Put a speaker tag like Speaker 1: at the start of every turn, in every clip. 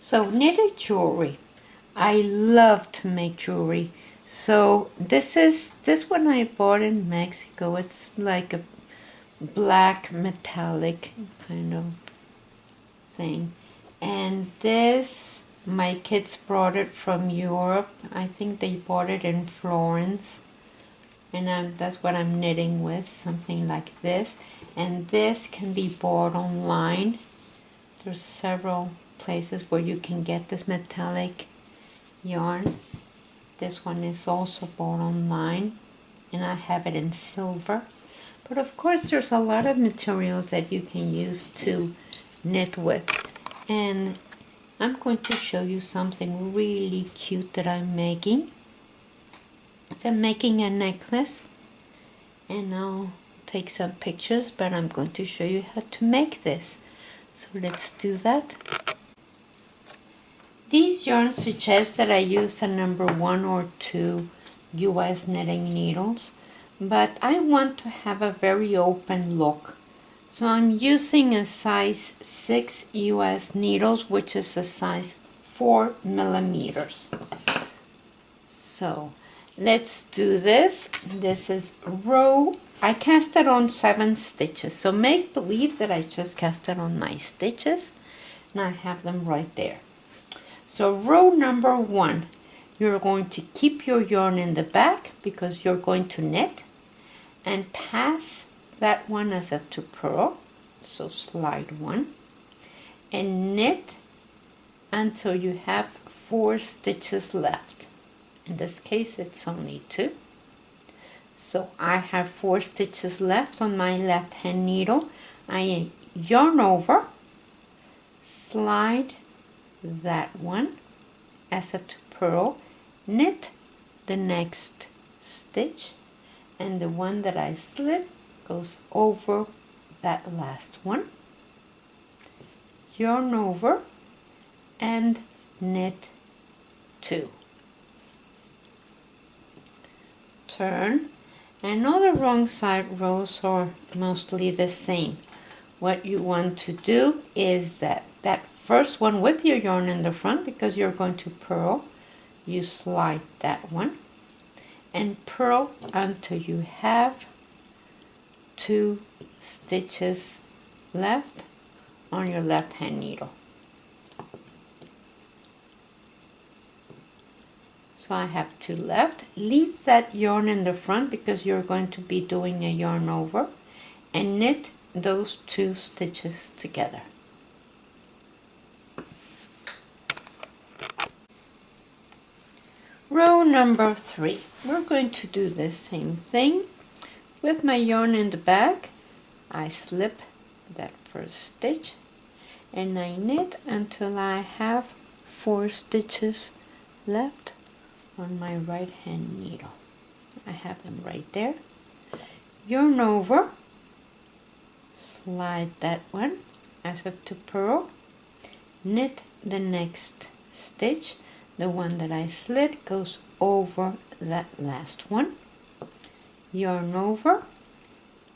Speaker 1: So knitted jewelry. I love to make jewelry. So this one I bought in Mexico. It's like a black metallic kind of thing. And this, my kids brought it from Europe. I think they bought it in Florence. And that's what I'm knitting with, something like this. And this can be bought online. There's several places where you can get this metallic yarn. This one is also bought online, and I have it in silver. But of course there's a lot of materials that you can use to knit with. And I'm going to show you something really cute that I'm making. So I'm making a necklace, and I'll take some pictures, but I'm going to show you how to make this. So let's do that. These yarns suggest that I use a number 1 or 2 US knitting needles, but I want to have a very open look. So I'm using a size 6 US needles, which is a size 4 millimeters. So let's do this. This is row. I cast it on 7 stitches. So make believe that I just cast it on my stitches, and I have them right there. So row number 1, you're going to keep your yarn in the back because you're going to knit, and pass that one as if to purl. So slide 1 and knit until you have 4 stitches left. In this case it's only 2. So I have 4 stitches left on my left hand needle. I yarn over, slide that one as if to purl, knit the next stitch, and the one that I slid goes over that last one, yarn over and knit 2. Turn, and all the wrong side rows are mostly the same. What you want to do is that first one with your yarn in the front, because you're going to purl, you slide that one and purl until you have 2 stitches left on your left hand needle. So I have 2 left. Leave that yarn in the front because you're going to be doing a yarn over, and knit those 2 stitches together. Row number 3, we're going to do the same thing. With my yarn in the back, I slip that first stitch and I knit until I have 4 stitches left on my right hand needle. I have them right there. Yarn over, slide that one as if to purl, knit the next stitch. The one that I slid goes over that last one, yarn over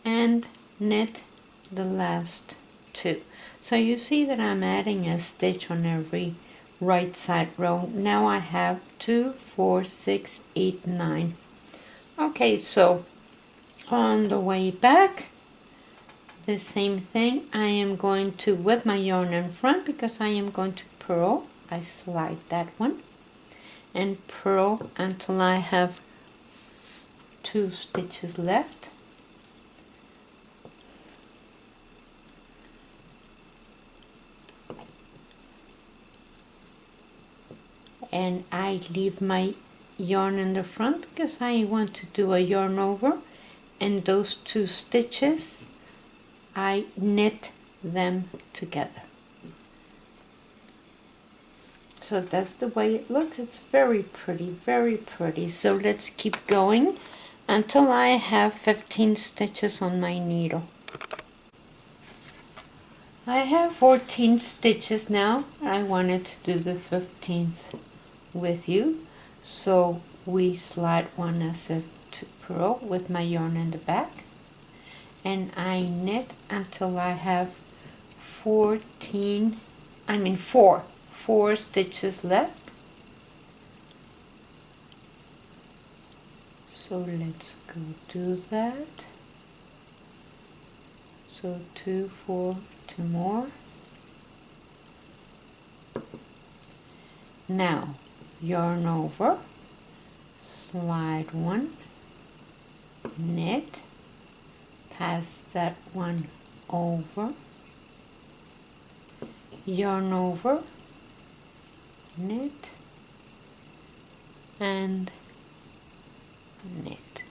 Speaker 1: and knit the last 2. So you see that I'm adding a stitch on every right side row. Now I have 2, 4, 6, 8, 9. Okay, so on the way back, the same thing. I am going to, with my yarn in front, because I am going to purl, I slide that one and purl until I have 2 stitches left. And I leave my yarn in the front because I want to do a yarn over, and those 2 stitches I knit them together. So that's the way it looks. It's very pretty, very pretty. So let's keep going until I have 15 stitches on my needle. I have 14 stitches now. I wanted to do the 15th with you. So we slide one as if to purl with my yarn in the back. And I knit until I have 4 4 stitches left. So let's go do that. So 2, 4, 2 more. Now yarn over, slide 1, knit, pass that one over, yarn over, knit, and knit.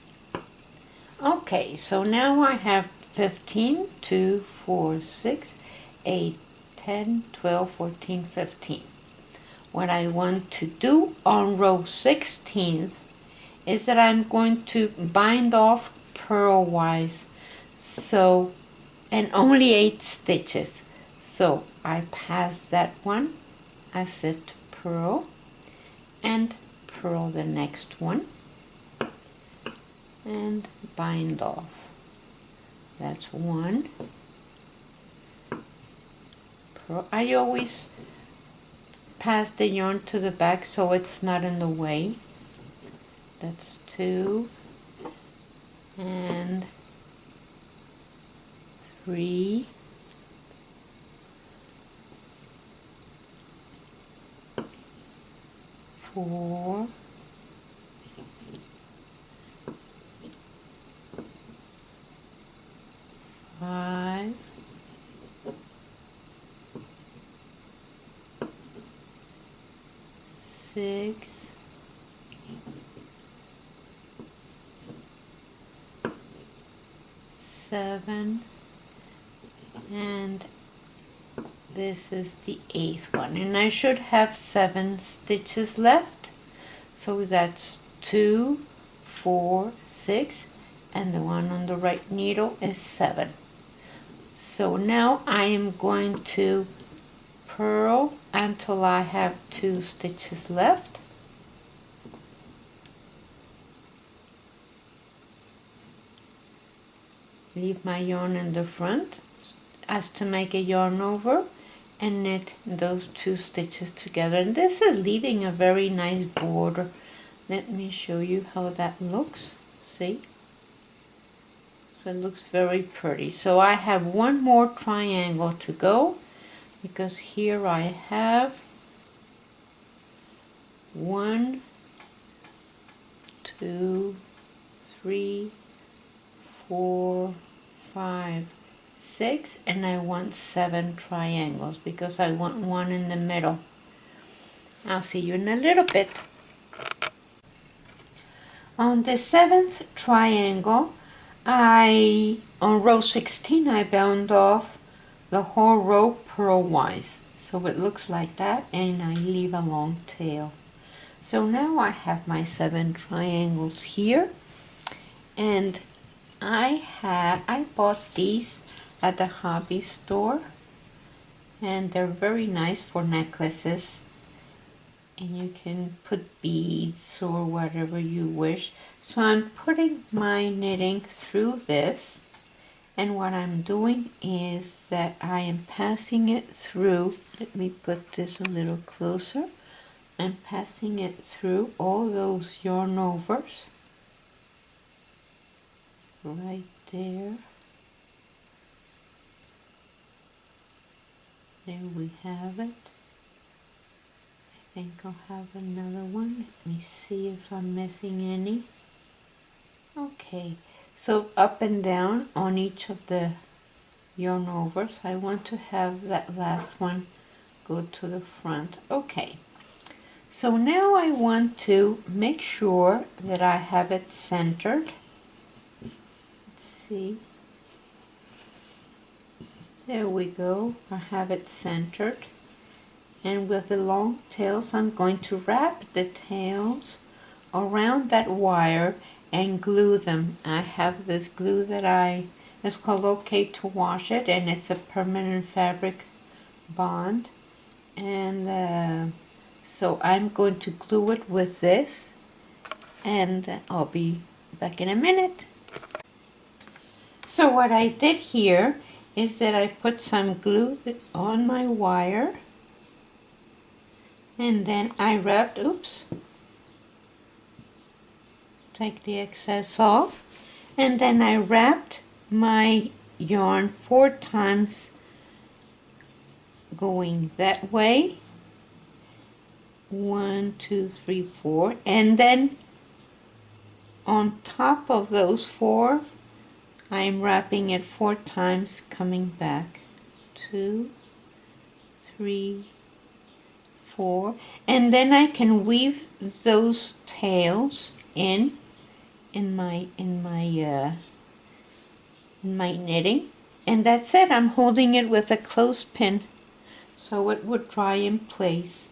Speaker 1: Okay, so now I have 15, 2, 4, 6, 8, 10, 12, 14, 15. What I want to do on row 16 is that I'm going to bind off purlwise, so, and only 8 stitches. So I pass that one as if to purl, and purl the next one, and bind off. That's one. Purl. I always pass the yarn to the back so it's not in the way. That's 2 and 3, 4, 5, 6, 7, and this is the 8th one, and I should have 7 stitches left. So that's 2, 4, 6, and the one on the right needle is 7. So now I am going to purl until I have 2 stitches left. Leave my yarn in the front as to make a yarn over, and knit those 2 stitches together. And this is leaving a very nice border. Let me show you how that looks. See? So it looks very pretty. So I have one more triangle to go, because here I have 1, 2, 3, 4, 5, 6, and I want 7 triangles because I want one in the middle. I'll see you in a little bit. On the 7th triangle, on row 16, I bound off the whole row purlwise. So it looks like that, and I leave a long tail. So now I have my 7 triangles here, and I bought these at the hobby store, and they're very nice for necklaces, and you can put beads or whatever you wish. So I'm putting my knitting through this, and what I'm doing is that I am passing it through. Let me put this a little closer. I'm passing it through all those yarn overs right there. There we have it. I think I'll have another one. Let me see if I'm missing any. Okay, so up and down on each of the yarn overs, I want to have that last one go to the front. Okay, so now I want to make sure that I have it centered. Let's see. There we go. I have it centered. And with the long tails, I'm going to wrap the tails around that wire and glue them. I have this glue that it's called OK to Wash It, and it's a permanent fabric bond. And so I'm going to glue it with this, and I'll be back in a minute. So what I did here is that I put some glue on my wire, And then I wrapped, oops, take the excess off, and then I wrapped my yarn 4 times going that way. 1, 2, 3, 4, and then on top of those 4 I'm wrapping it 4 times coming back. 2, 3, 4, and then I can weave those tails in my knitting, and that's it. I'm holding it with a clothespin so it would dry in place.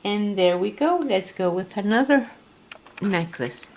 Speaker 1: And there we go. Let's go with another necklace.